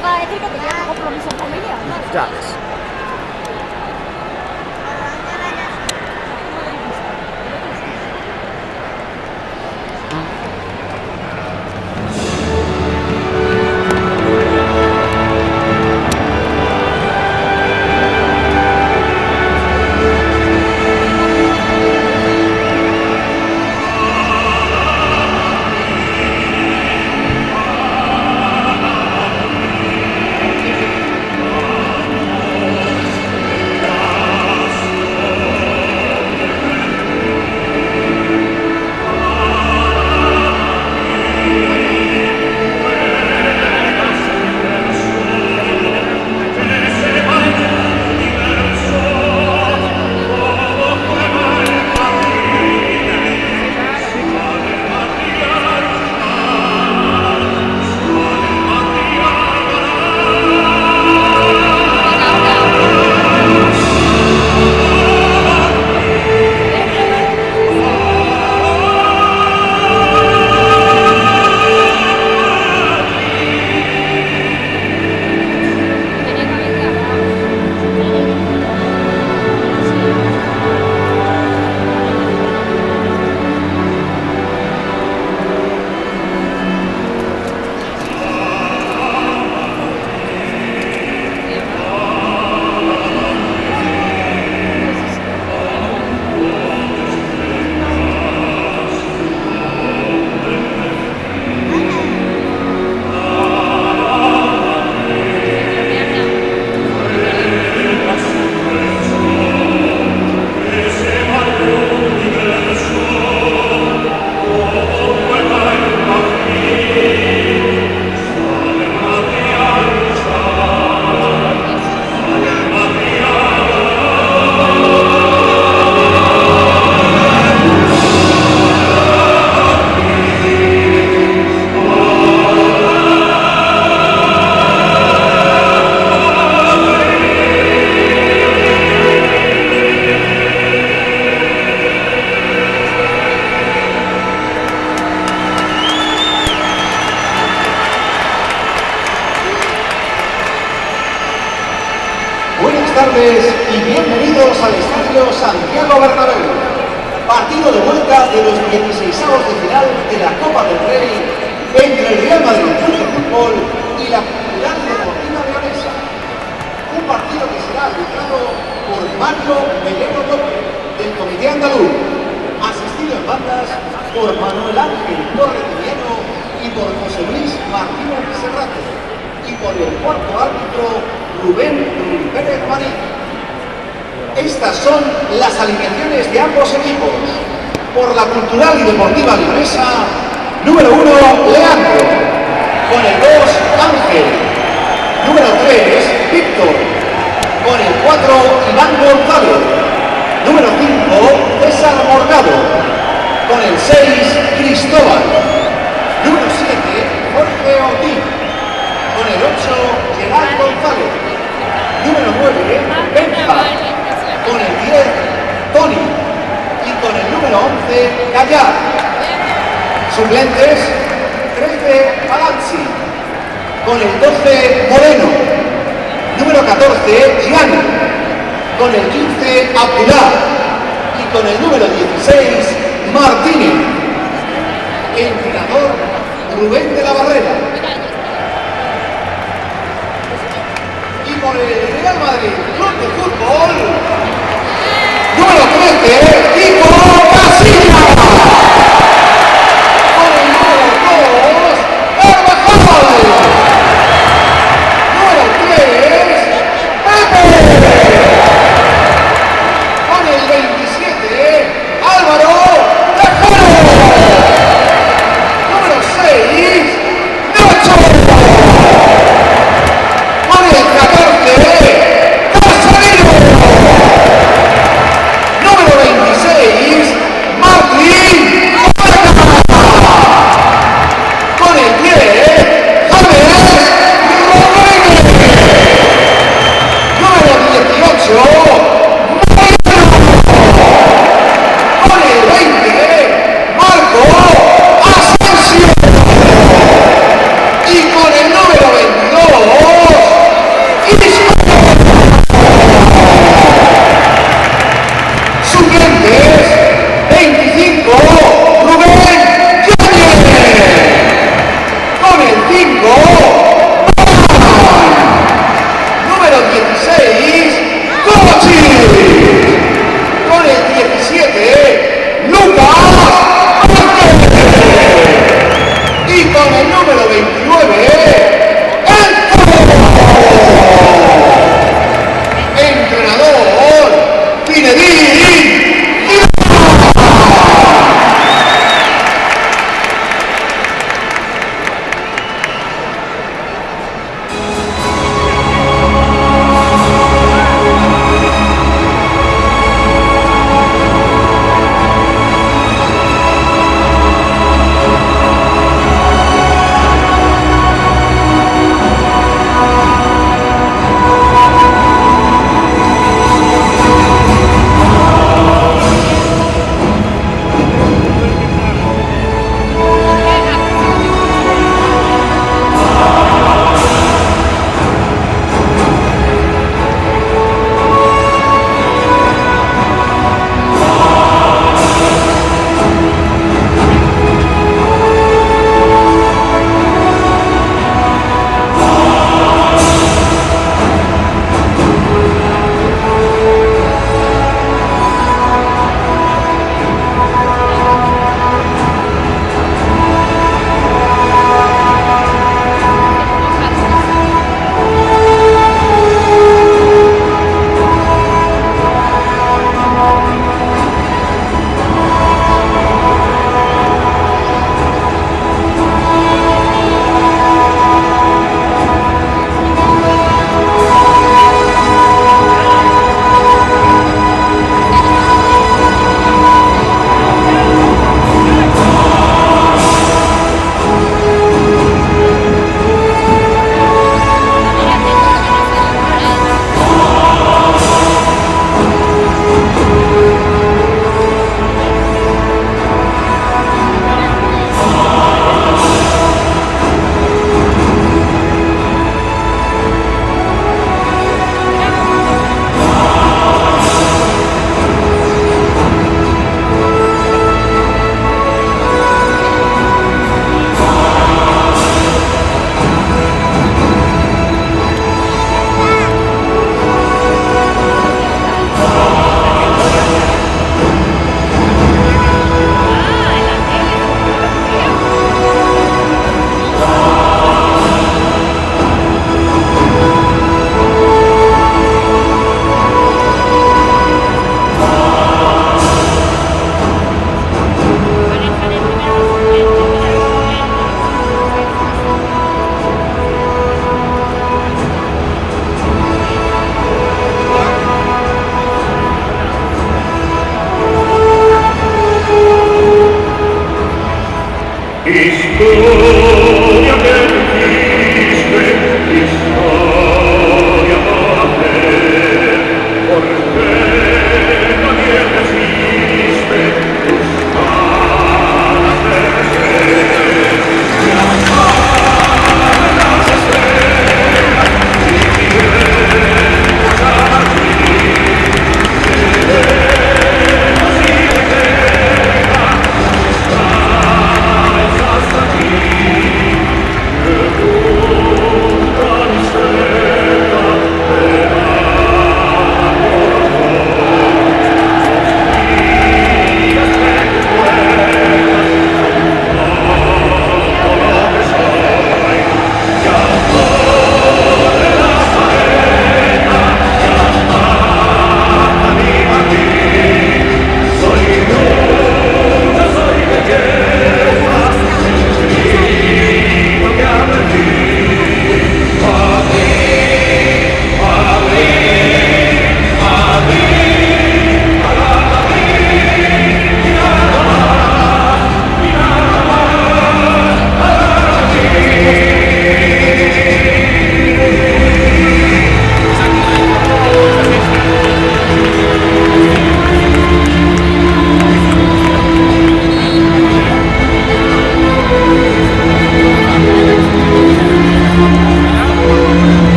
acaba de decir que tenía un compromiso en familia, ¿no? Ya ves. Buenas tardes y bienvenidos al Estadio Santiago Bernabéu. Partido de vuelta de los 16avos de final de la Copa del Rey entre el Real Madrid Club de Fútbol y la Comunidad Deportiva Leonesa. Un partido que será arbitrado por Mario Melero López, del Comité Andaluz, asistido en bandas por Manuel Ángel Torres Timiano y por José Luis Martínez Serrato, y por el cuarto árbitro Rubén Pérez Marín. Estas son las alineaciones de ambos equipos. Por la Cultural y Deportiva Leonesa, número 1, Leandro. Con el 2, Ángel. Número 3, Víctor. Con el 4, Iván González. Número 5, César Morgado. Con el 6, Cristóbal. Número 7, Jorge Ortiz. Con el 8, Gerard González. Número 9, Benja. Con el 10, Tony. Y con el número 11, Gallar. Suplentes, 13, Palazzi. Con el 12, Moreno. Número 14, Gianni. Con el 15, Abdullah. Y con el número 16, Martínez. Entrenador, Rubén de la Barrera. Por el Real Madrid Club de Fútbol, número 13, Kiko Casillas. Con el número 2, Carvajal. Número 3, Pepe. Con el 27, Álvaro Tejero. Número 6, Nacho. Con el 14, Casemiro. Número 26,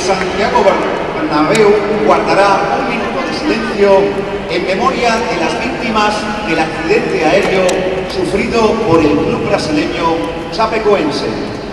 Santiago Bernabéu guardará un minuto de silencio en memoria de las víctimas del accidente aéreo sufrido por el club brasileño Chapecoense.